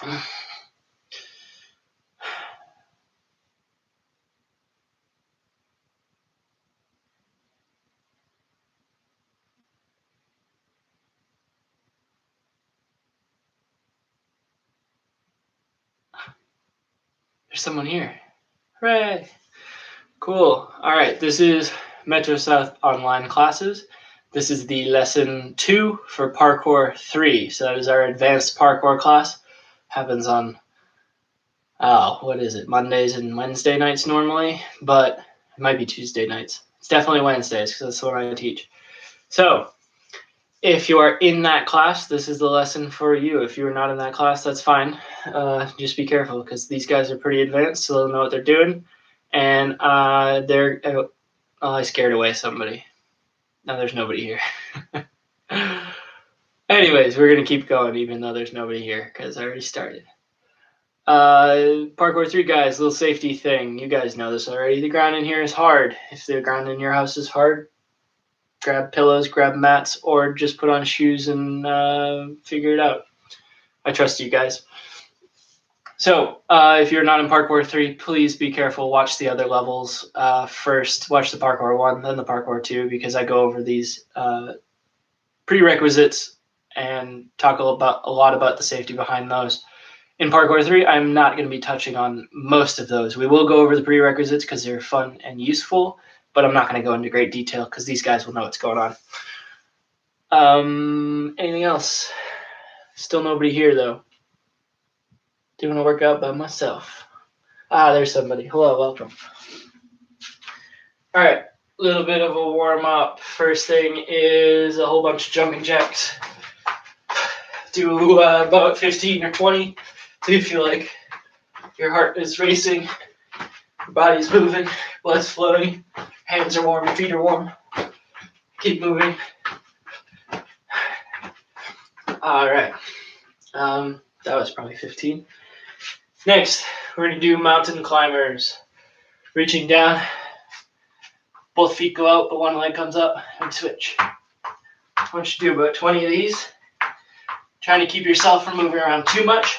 There's someone here. Hooray! Cool. All right, this is Metro South online classes. This is the lesson 2 for Parkour 3. So that is our advanced parkour class. Happens on, what is it, Mondays and Wednesday nights normally, but it might be Tuesday nights. It's definitely Wednesdays because that's what I teach. So if you are in that class, this is the lesson for you. If you're not in that class, that's fine. Just be careful because these guys are pretty advanced, so they'll know what they're doing. And I scared away somebody. Now there's nobody here. Anyways, we're going to keep going even though there's nobody here because I already started. Parkour 3 guys, little safety thing. You guys know this already. The ground in here is hard. If the ground in your house is hard, grab pillows, grab mats, or just put on shoes and figure it out. I trust you guys. So if you're not in Parkour 3, please be careful. Watch the other levels first. Watch the Parkour 1, then the Parkour 2, because I go over these prerequisites and talk a lot about the safety behind those. In Parkour 3, I'm not going to be touching on most of those. We will go over the prerequisites because they're fun and useful, but I'm not going to go into great detail because these guys will know what's going on. Anything else? Still nobody here, though. Doing a workout by myself. There's somebody. Hello, welcome. All right, a little bit of a warm-up. First thing is a whole bunch of jumping jacks. Do about 15 or 20 so you feel like your heart is racing, your body's moving, blood's flowing, hands are warm, feet are warm. Keep moving. All right. That was probably 15. Next, we're going to do mountain climbers. Reaching down, both feet go out, but one leg comes up, and switch. I want you to do about 20 of these. Trying to keep yourself from moving around too much,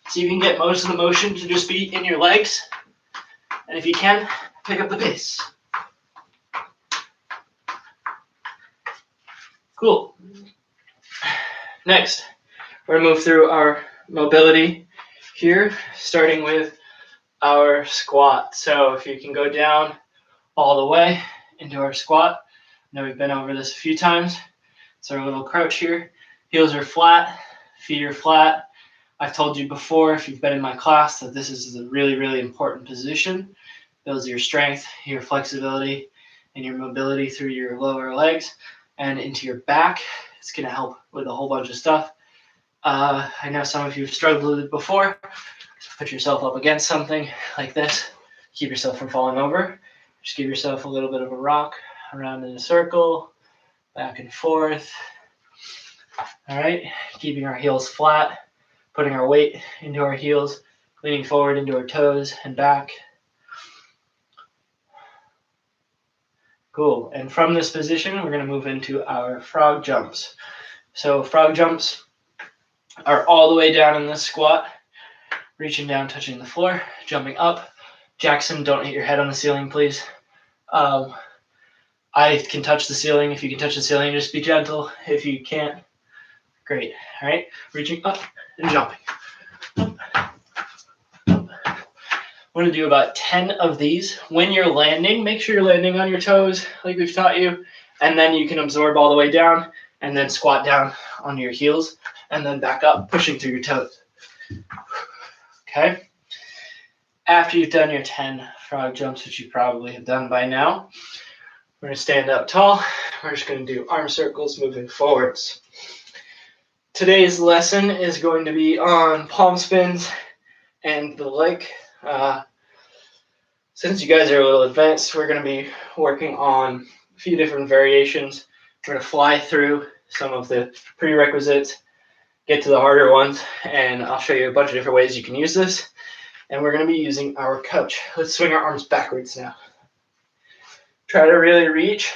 so you can get most of the motion to just be in your legs. And if you can, pick up the pace. Cool. Next, we're going to move through our mobility here, starting with our squat. So if you can go down all the way into our squat. I know we've been over this a few times. It's our little crouch here. Heels are flat, feet are flat. I've told you before, if you've been in my class, that this is a really, really important position. Builds your strength, your flexibility, and your mobility through your lower legs and into your back. It's going to help with a whole bunch of stuff. I know some of you have struggled with it before. So put yourself up against something like this. Keep yourself from falling over. Just give yourself a little bit of a rock around in a circle, back and forth. All right, keeping our heels flat, putting our weight into our heels, leaning forward into our toes and back. Cool, and from this position, we're going to move into our frog jumps. So frog jumps are all the way down in this squat, reaching down, touching the floor, jumping up. Jackson, don't hit your head on the ceiling, please. I can touch the ceiling. If you can touch the ceiling, just be gentle. If you can't, great. All right, reaching up and jumping. We're going to do about 10 of these. When you're landing, make sure you're landing on your toes like we've taught you, and then you can absorb all the way down and then squat down on your heels and then back up, pushing through your toes. Okay? After you've done your 10 frog jumps, which you probably have done by now, we're going to stand up tall. We're just going to do arm circles moving forwards. Today's lesson is going to be on palm spins and the like. Since you guys are a little advanced, we're going to be working on a few different variations. We're going to fly through some of the prerequisites, get to the harder ones, and I'll show you a bunch of different ways you can use this. And we're going to be using our couch. Let's swing our arms backwards now. Try to really reach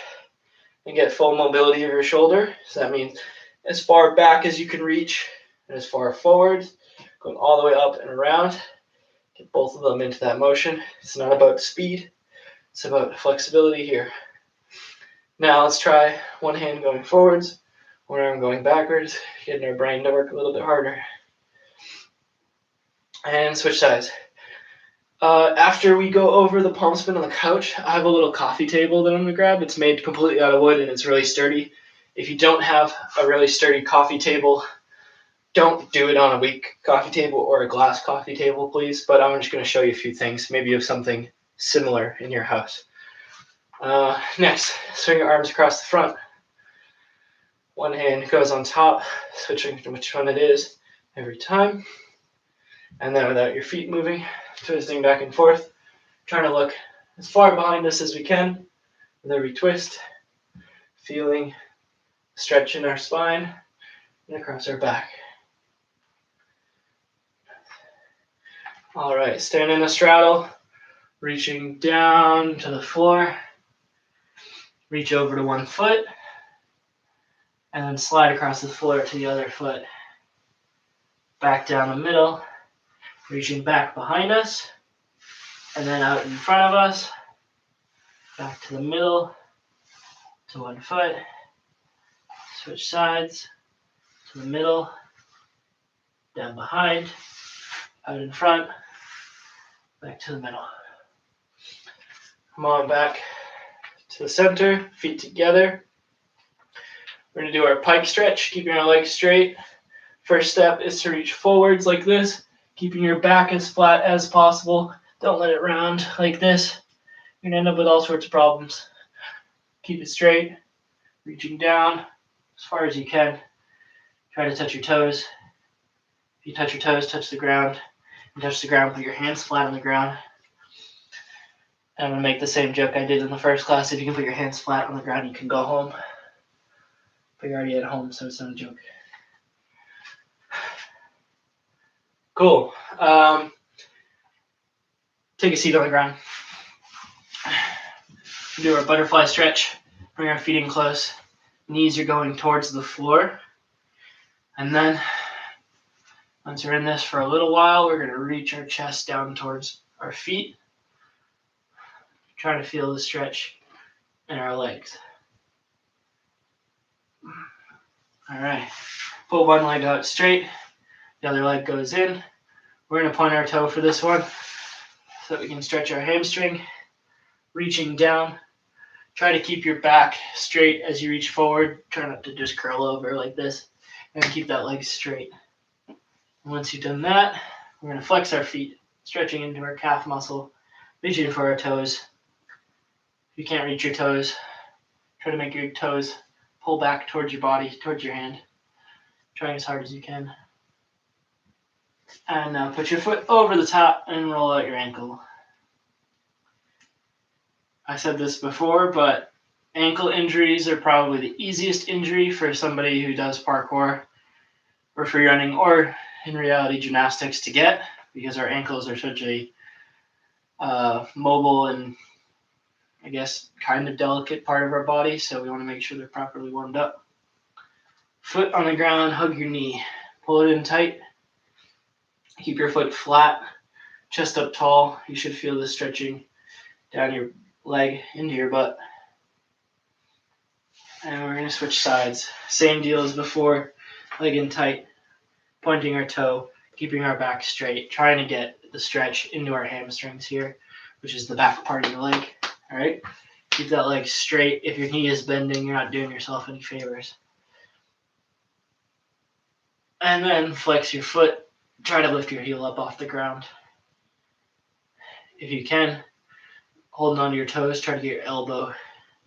and get full mobility of your shoulder. So that means as far back as you can reach and as far forward. going all the way up and around. Get both of them into that motion. It's not about speed, it's about flexibility here. Now let's try one hand going forwards, one arm going backwards, getting our brain to work a little bit harder. And switch sides. After we go over the palm spin on the couch, I have a little coffee table that I'm going to grab. It's made completely out of wood and it's really sturdy. If you don't have a really sturdy coffee table, don't do it on a weak coffee table or a glass coffee table, please. But I'm just going to show you a few things. Maybe you have something similar in your house. Next, swing your arms across the front. One hand goes on top, switching to which one it is every time. And then without your feet moving, twisting back and forth, trying to look as far behind us as we can with every twist, feeling stretch in our spine and across our back. All right, stand in a straddle, reaching down to the floor, reach over to one foot, and then slide across the floor to the other foot. Back down the middle, reaching back behind us, and then out in front of us, back to the middle, to one foot, switch sides, to the middle, down behind, out in front, back to the middle. Come on back to the center, feet together. We're going to do our pike stretch, keeping our legs straight. First step is to reach forwards like this, keeping your back as flat as possible. Don't let it round like this. You're going to end up with all sorts of problems. Keep it straight, reaching down as far as you can. Try to touch your toes. If you touch your toes, touch the ground. And touch the ground, put your hands flat on the ground. And I'm going to make the same joke I did in the first class. If you can put your hands flat on the ground, you can go home. But you're already at home, so it's not a joke. Cool. Take a seat on the ground. Do our butterfly stretch. Bring our feet in close. Knees are going towards the floor. And then, once we're in this for a little while, we're going to reach our chest down towards our feet. Trying to feel the stretch in our legs. All right. Pull one leg out straight. The other leg goes in. We're going to point our toe for this one so that we can stretch our hamstring. Reaching down. Try to keep your back straight as you reach forward. Try not to just curl over like this. And keep that leg straight. And once you've done that, we're going to flex our feet, stretching into our calf muscle, reaching for our toes. If you can't reach your toes, try to make your toes pull back towards your body, towards your hand. Trying as hard as you can. And now put your foot over the top and roll out your ankle. I said this before, but ankle injuries are probably the easiest injury for somebody who does parkour or free running or in reality gymnastics to get, because our ankles are such a mobile and I guess kind of delicate part of our body, so we want to make sure they're properly warmed up. Foot on the ground, hug your knee, pull it in tight. Keep your foot flat, chest up tall. You should feel the stretching down your leg into your butt. And we're going to switch sides. Same deal as before, leg in tight, pointing our toe, keeping our back straight, trying to get the stretch into our hamstrings here, which is the back part of your leg. All right? Keep that leg straight. If your knee is bending, you're not doing yourself any favors. And then flex your foot. Try to lift your heel up off the ground. If you can, holding onto your toes, try to get your elbow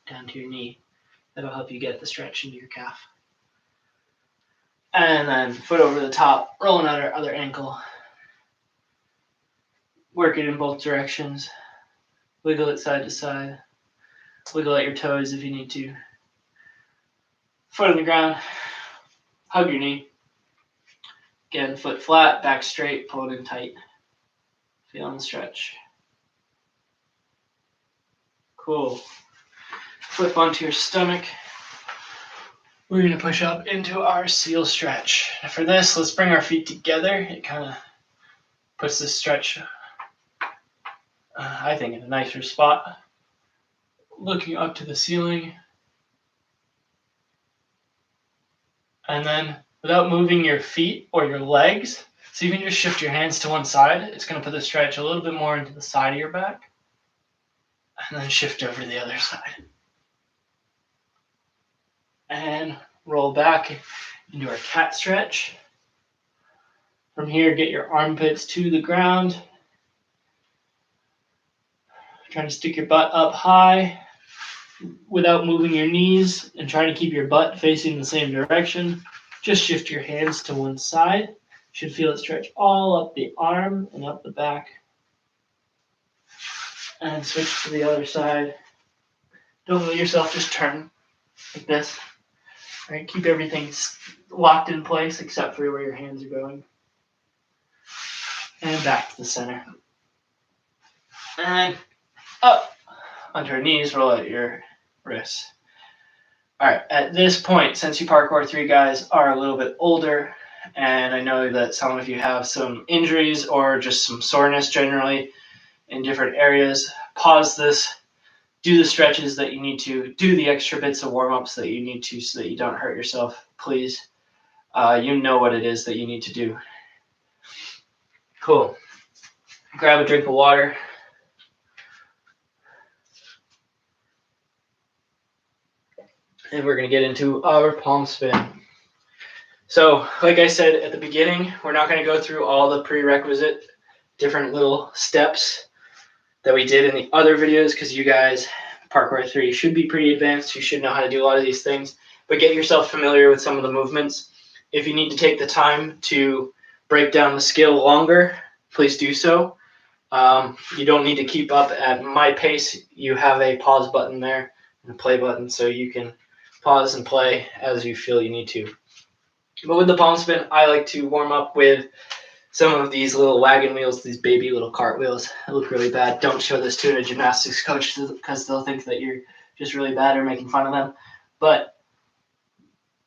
down to your knee. That'll help you get the stretch into your calf. And then foot over the top, rolling out our other ankle. Work it in both directions. Wiggle it side to side. Wiggle out your toes if you need to. Foot on the ground. Hug your knee. Again, foot flat, back straight, pull it in tight. Feeling the stretch. Cool. Flip onto your stomach. We're going to push up into our seal stretch. And for this, let's bring our feet together. It kind of puts this stretch, I think, in a nicer spot. Looking up to the ceiling. And then without moving your feet or your legs, so you can just shift your hands to one side. It's going to put the stretch a little bit more into the side of your back. And then shift over to the other side. And roll back into our cat stretch. From here, get your armpits to the ground. Trying to stick your butt up high without moving your knees and trying to keep your butt facing the same direction. Just shift your hands to one side. You should feel it stretch all up the arm and up the back. And switch to the other side. Don't let yourself just turn like this. All right, keep everything locked in place except for where your hands are going. And back to the center. And up onto your knees, roll out your wrists. All right, at this point, since you Parkour 3 guys are a little bit older, and I know that some of you have some injuries or just some soreness generally in different areas, pause this, do the stretches that you need to, do the extra bits of warm-ups that you need to so that you don't hurt yourself, please. You know what it is that you need to do. Cool. Grab a drink of water. And we're going to get into our palm spin. So, like I said at the beginning, we're not going to go through all the prerequisite different little steps that we did in the other videos because you guys, Parkour 3, should be pretty advanced. You should know how to do a lot of these things. But get yourself familiar with some of the movements. If you need to take the time to break down the skill longer, please do so. You don't need to keep up at my pace. You have a pause button there and a play button, so you can pause and play as you feel you need to. But with the palm spin, I like to warm up with some of these little wagon wheels, these baby little cart wheels. They look really bad. Don't show this to a gymnastics coach because they'll think that you're just really bad or making fun of them. But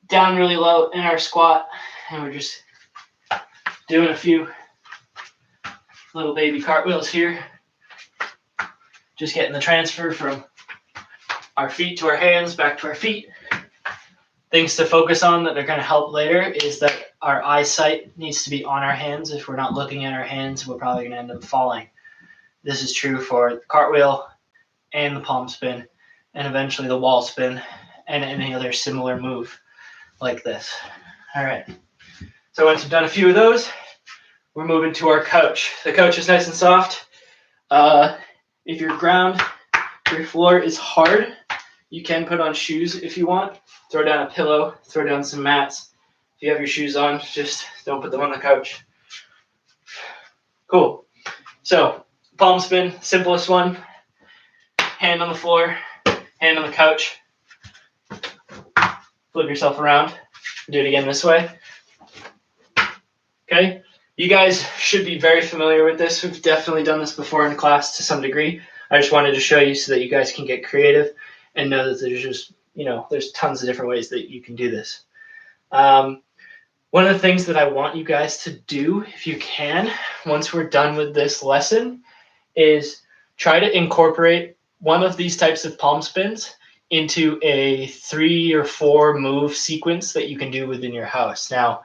down really low in our squat, and we're just doing a few little baby cartwheels here. Just getting the transfer from our feet to our hands, back to our feet. Things to focus on that are going to help later is that our eyesight needs to be on our hands. If we're not looking at our hands, we're probably going to end up falling. This is true for the cartwheel and the palm spin, and eventually the wall spin, and any other similar move like this. All right. So once we've done a few of those, we're moving to our couch. The couch is nice and soft. If your ground, your floor is hard, you can put on shoes if you want. Throw down a pillow, throw down some mats. If you have your shoes on, just don't put them on the couch. Cool. So, palm spin, simplest one. Hand on the floor, hand on the couch. Flip yourself around. Do it again this way. Okay? You guys should be very familiar with this. We've definitely done this before in class to some degree. I just wanted to show you so that you guys can get creative and know that there's just, there's tons of different ways that you can do this. One of the things that I want you guys to do, if you can, once we're done with this lesson, is try to incorporate one of these types of palm spins into a 3 or 4 move sequence that you can do within your house. Now,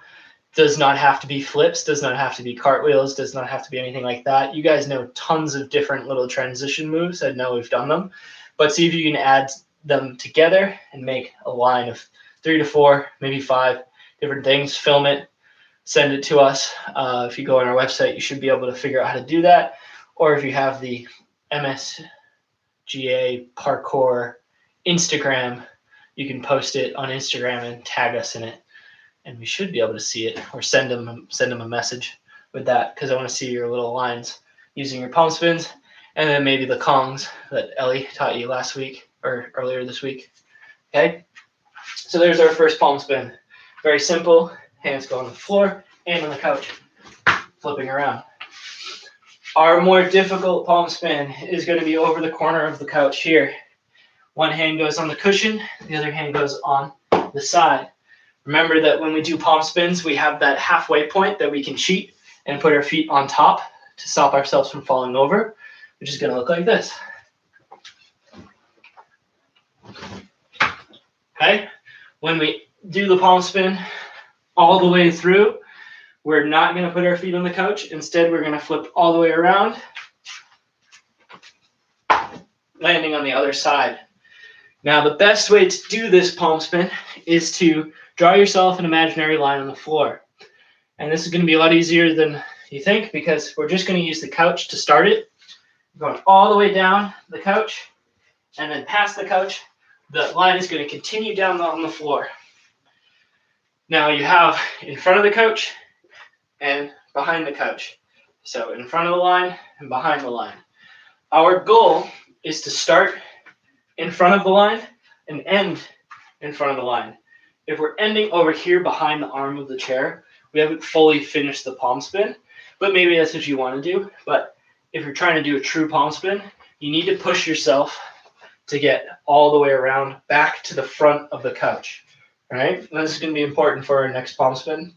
does not have to be flips, does not have to be cartwheels, does not have to be anything like that. You guys know tons of different little transition moves. I know we've done them. But see if you can add them together and make a line of 3 to 4, maybe 5 different things. Film it, send it to us. If you go on our website, you should be able to figure out how to do that. Or if you have the MSGA Parkour Instagram, you can post it on Instagram and tag us in it. And we should be able to see it, or send them a message with that, because I want to see your little lines using your palm spins, and then maybe the Kongs that Ellie taught you last week or earlier this week. Okay, so there's our first palm spin. Very simple. Hands go on the floor and on the couch, flipping around. Our more difficult palm spin is going to be over the corner of the couch here. One hand goes on the cushion, the other hand goes on the side. Remember that when we do palm spins, we have that halfway point that we can cheat and put our feet on top to stop ourselves from falling over, which is going to look like this. Okay? When we do the palm spin all the way through, we're not going to put our feet on the couch. Instead, we're going to flip all the way around, landing on the other side. Now, the best way to do this palm spin is to draw yourself an imaginary line on the floor. And this is going to be a lot easier than you think because we're just going to use the couch to start it. Going all the way down the couch and then past the couch, the line is going to continue down on the floor. Now you have in front of the couch and behind the couch. So in front of the line and behind the line. Our goal is to start in front of the line and end in front of the line. If we're ending over here behind the arm of the chair, we haven't fully finished the palm spin, but maybe that's what you want to do. But if you're trying to do a true palm spin, you need to push yourself to get all the way around back to the front of the couch. All right, and this is going to be important for our next palm spin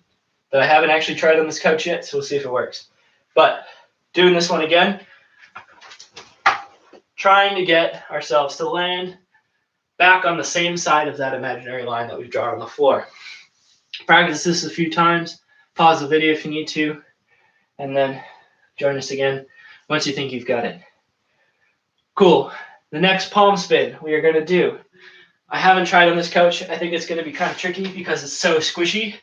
that I haven't actually tried on this couch yet, so we'll see if it works. But doing this one again, trying to get ourselves to land back on the same side of that imaginary line that we've drawn on the floor. Practice this a few times. Pause the video if you need to, and then join us again once you think you've got it. Cool. The next palm spin we are going to do. I haven't tried on this couch. I think it's going to be kind of tricky because it's so squishy,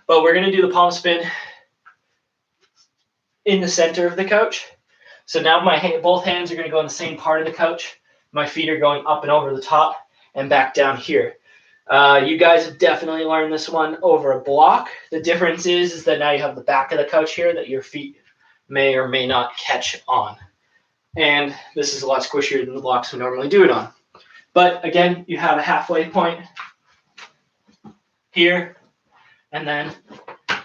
but we're going to do the palm spin in the center of the couch. So now both hands are going to go on the same part of the couch. My feet are going up and over the top and back down here. You guys have definitely learned this one over a block. The difference is that now you have the back of the couch here that your feet may or may not catch on. And this is a lot squishier than the blocks we normally do it on. But again, you have a halfway point here and then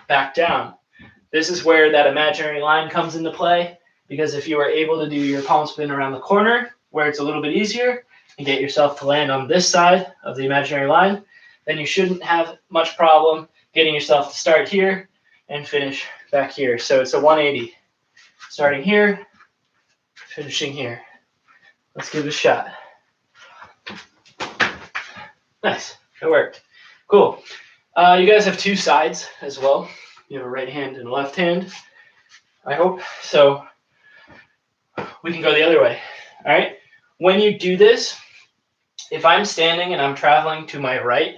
back down. This is where that imaginary line comes into play, because if you are able to do your palm spin around the corner where it's a little bit easier and get yourself to land on this side of the imaginary line, then you shouldn't have much problem getting yourself to start here and finish back here. So it's a 180. Starting here, finishing here. Let's give it a shot. Nice, it worked. Cool. You guys have two sides as well. You have a right hand and a left hand, I hope. So we can go the other way. All right. When you do this, if I'm standing and I'm traveling to my right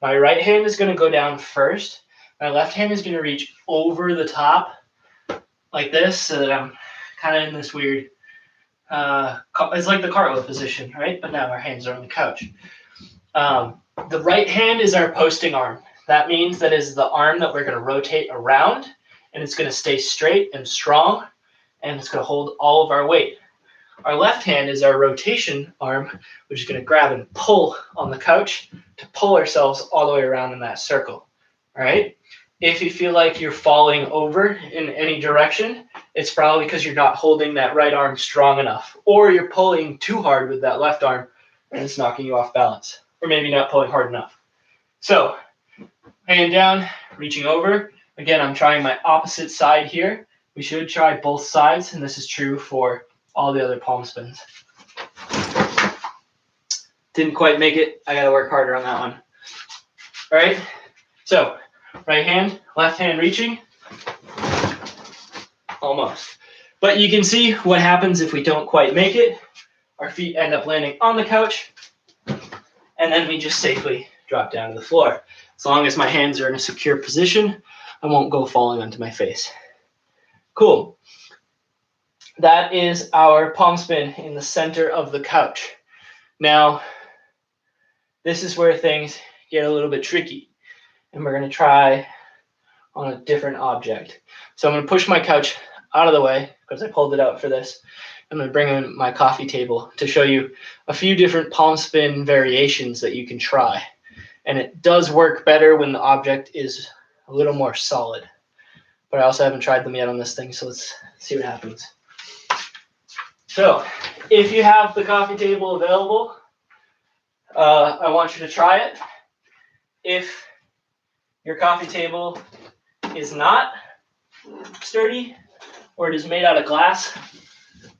hand is going to go down first. My left hand is going to reach over the top like this, so that I'm kind of in this weird, it's like the cartwheel position, right? But now our hands are on the couch. The right hand is our posting arm. That means that is the arm that we're going to rotate around, and it's going to stay straight and strong, and it's going to hold all of our weight. Our left hand is our rotation arm, which is going to grab and pull on the couch to pull ourselves all the way around in that circle. All right? If you feel like you're falling over in any direction, it's probably because you're not holding that right arm strong enough, or you're pulling too hard with that left arm and it's knocking you off balance, or maybe not pulling hard enough. So, hand down, reaching over. Again, I'm trying my opposite side here. We should try both sides, and this is true for all the other palm spins. Didn't quite make it. I got to work harder on that one. All right, so right hand, left hand reaching. Almost. But you can see what happens if we don't quite make it. Our feet end up landing on the couch, and then we just safely drop down to the floor. As long as my hands are in a secure position, I won't go falling onto my face. Cool. That is our palm spin in the center of the couch. Now, this is where things get a little bit tricky, and we're going to try on a different object. So I'm going to push my couch out of the way because I pulled it out for this. I'm going to bring in my coffee table to show you a few different palm spin variations that you can try. And it does work better when the object is a little more solid. But I also haven't tried them yet on this thing, so let's see what happens. So if you have the coffee table available, I want you to try it. If your coffee table is not sturdy, or it is made out of glass,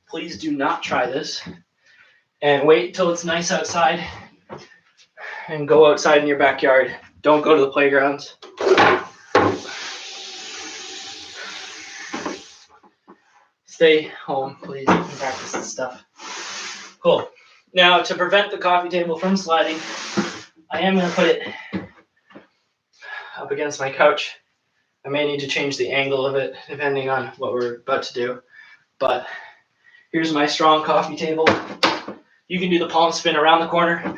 please do not try this. And wait till it's nice outside and go outside in your backyard. Don't go to the playgrounds. Stay home, please, and practice this stuff. Cool. Now, to prevent the coffee table from sliding, I am going to put it up against my couch. I may need to change the angle of it depending on what we're about to do. But here's my strong coffee table. You can do the palm spin around the corner.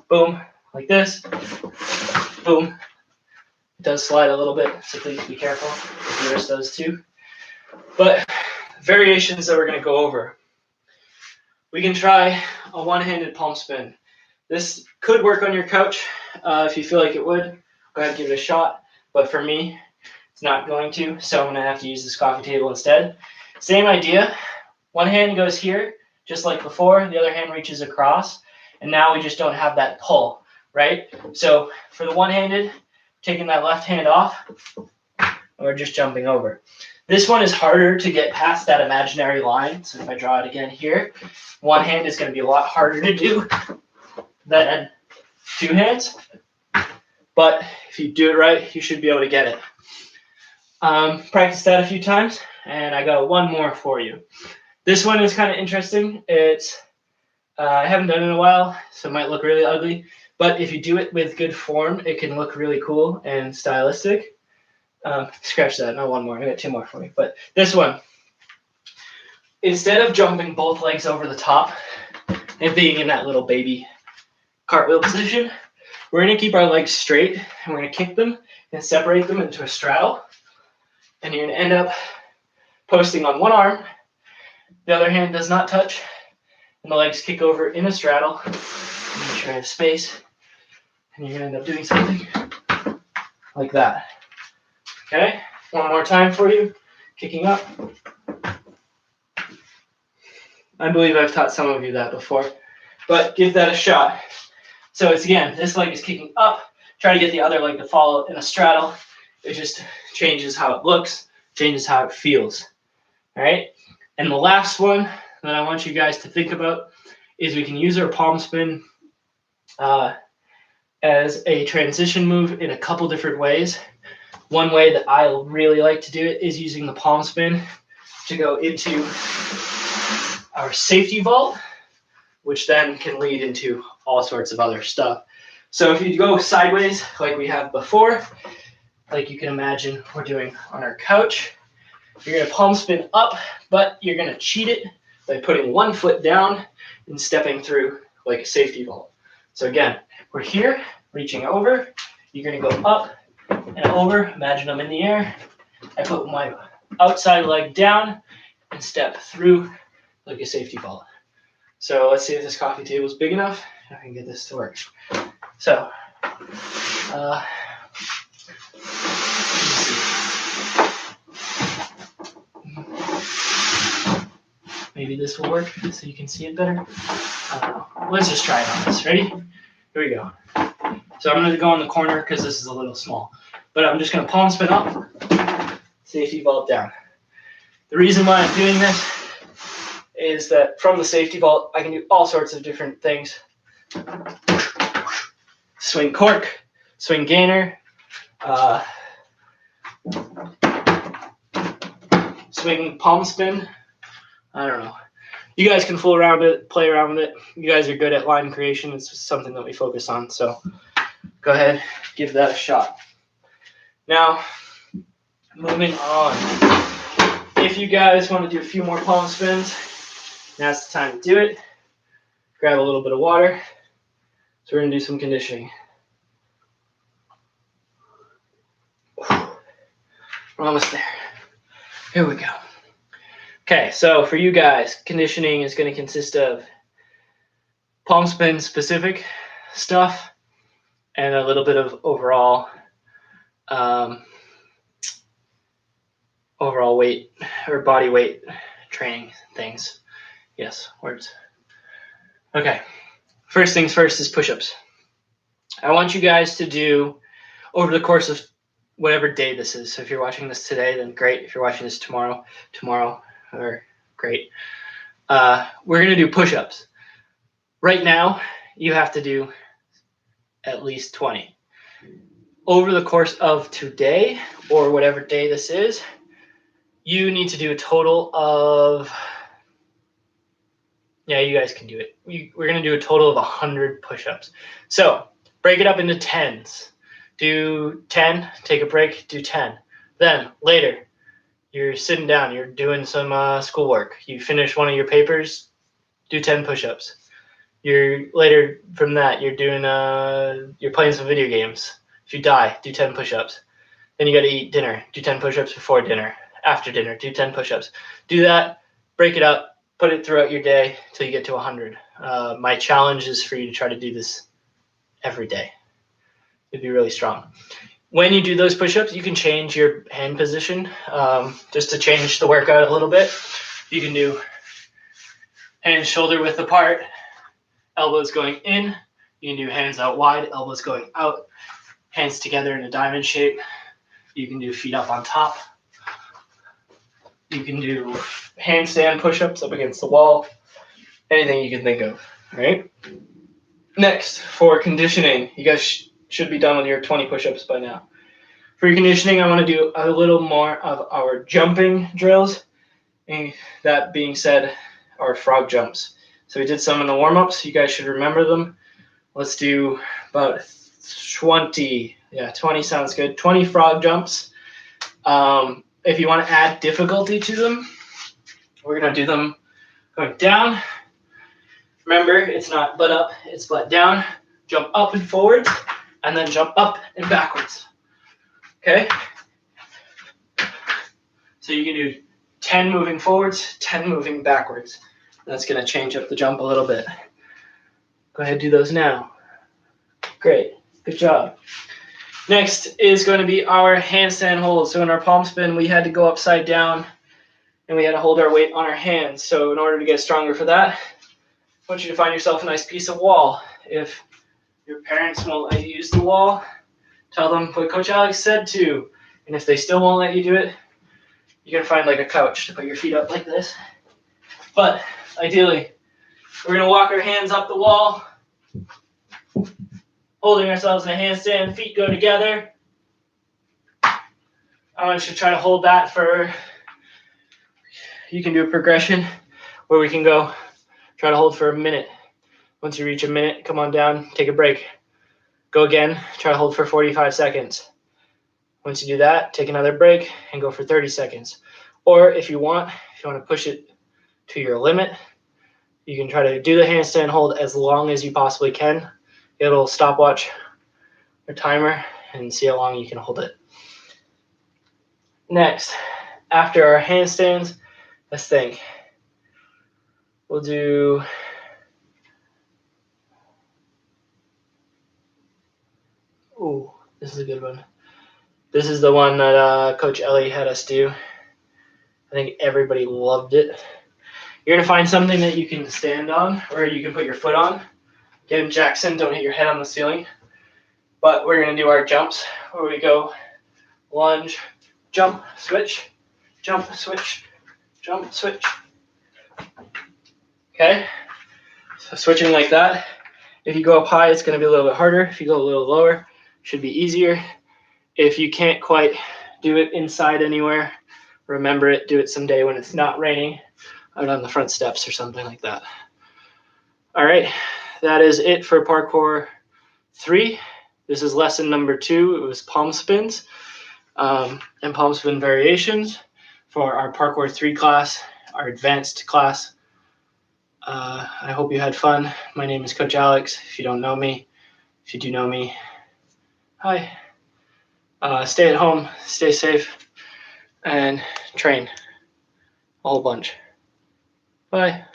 Boom, like this. Boom. It does slide a little bit, so please be careful if yours does too. But variations that we're going to go over. We can try a one-handed palm spin. This could work on your couch if you feel like it would. Go ahead and give it a shot. But for me, it's not going to, so I'm going to have to use this coffee table instead. Same idea. One hand goes here, just like before. The other hand reaches across. And now we just don't have that pull, right? So for the one-handed, taking that left hand off, and we're just jumping over. This one is harder to get past that imaginary line. So if I draw it again here, one hand is going to be a lot harder to do than two hands. But if you do it right, you should be able to get it. Practice that a few times, and I got one more for you. This one is kind of interesting. It's I haven't done it in a while, so it might look really ugly. But if you do it with good form, it can look really cool and stylistic. Scratch that, not one more. I got two more for you. But this one, instead of jumping both legs over the top and being in that little baby cartwheel position, we're going to keep our legs straight, and we're going to kick them and separate them into a straddle. And you're going to end up posting on one arm. The other hand does not touch, and the legs kick over in a straddle. Make sure I have space, and you're going to end up doing something like that. Okay, one more time for you. Kicking up. I believe I've taught some of you that before, but give that a shot. So it's again, this leg is kicking up. Try to get the other leg to follow in a straddle. It just changes how it looks, changes how it feels. All right, and the last one that I want you guys to think about is we can use our palm spin as a transition move in a couple different ways. One way that I really like to do it is using the palm spin to go into our safety vault, which then can lead into all sorts of other stuff. So if you go sideways like we have before, like you can imagine we're doing on our couch, you're going to palm spin up, but you're going to cheat it by putting one foot down and stepping through like a safety vault. So again, we're here, reaching over. You're going to go up and over. Imagine I'm in the air. I put my outside leg down and step through like a safety vault. So let's see if this coffee table is big enough. I can get this to work. So, maybe this will work so you can see it better. Let's just try it on this. Ready? Here we go. So I'm going to go on the corner because this is a little small. But I'm just going to palm spin up, safety vault down. The reason why I'm doing this is that from the safety vault, I can do all sorts of different things. Swing cork, swing gainer, swing palm spin. I don't know. You guys can fool around with it, play around with it. You guys are good at line creation. It's something that we focus on. So go ahead, give that a shot. Now, moving on. If you guys want to do a few more palm spins, now's the time to do it. Grab a little bit of water. So we're going to do some conditioning. We're almost there. Here we go. Okay, so for you guys, conditioning is going to consist of palm spin specific stuff and a little bit of overall weight or body weight training things. Yes, words. Okay, first things first is push-ups. I want you guys to do, over the course of whatever day this is. So if you're watching this today, then great. If you're watching this tomorrow, or great. We're going to do push-ups. Right now, you have to do at least 20. Over the course of today, or whatever day this is, you need to do a total of, yeah, you guys can do it. We're going to do a total of 100 push-ups. So break it up into 10s. Do 10, take a break, do 10. Then later, you're sitting down, you're doing some schoolwork. You finish one of your papers, do 10 push-ups. You're later from that, you're playing some video games. If you die, do 10 push-ups. Then you got to eat dinner. Do 10 push-ups before dinner. After dinner, do 10 push-ups. Do that, break it up, put it throughout your day till you get to 100. My challenge is for you to try to do this every day. It'd be really strong. When you do those push-ups, you can change your hand position just to change the workout a little bit. You can do hands shoulder width apart, elbows going in. You can do hands out wide, elbows going out, hands together in a diamond shape. You can do feet up on top. You can do handstand push-ups up against the wall. Anything you can think of, all right? Next, for conditioning, you guys should be done with your 20 push-ups by now. For your conditioning, I want to do a little more of our jumping drills. And that being said, our frog jumps. So we did some in the warm-ups. You guys should remember them. Let's do about 20. Yeah, 20 sounds good. 20 frog jumps. If you want to add difficulty to them, we're going to do them going down. Remember, it's not butt up, it's butt down. Jump up and forwards, and then jump up and backwards. Okay? So you can do 10 moving forwards, 10 moving backwards. That's going to change up the jump a little bit. Go ahead and do those now. Great. Good job. Next is going to be our handstand hold. So in our palm spin, we had to go upside down, and we had to hold our weight on our hands. So in order to get stronger for that, I want you to find yourself a nice piece of wall. If your parents won't let you use the wall, tell them what Coach Alex said to. And if they still won't let you do it, you're going to find like a couch to put your feet up like this. But ideally, we're going to walk our hands up the wall, holding ourselves in a handstand, feet go together. I want you to try to hold that for, you can do a progression where we can go, try to hold for a minute. Once you reach a minute, come on down, take a break. Go again, try to hold for 45 seconds. Once you do that, take another break and go for 30 seconds. Or if you want to push it to your limit, you can try to do the handstand hold as long as you possibly can. Get a little stopwatch or timer and see how long you can hold it. Next, after our handstands, let's think. We'll do this is a good one. This is the one that Coach Ellie had us do. I think everybody loved it. You're going to find something that you can stand on or you can put your foot on. Again, Jackson, don't hit your head on the ceiling. But we're going to do our jumps where we go lunge, jump, switch, jump, switch, jump, switch. Okay? So switching like that. If you go up high, it's going to be a little bit harder. If you go a little lower, it should be easier. If you can't quite do it inside anywhere, remember it. Do it someday when it's not raining out on the front steps or something like that. All right. That is it for Parkour 3. This is lesson number 2. It was palm spins and palm spin variations for our Parkour 3 class, our advanced class. I hope you had fun. My name is Coach Alex. If you don't know me, if you do know me, hi. Stay at home, stay safe, and train a whole bunch. Bye.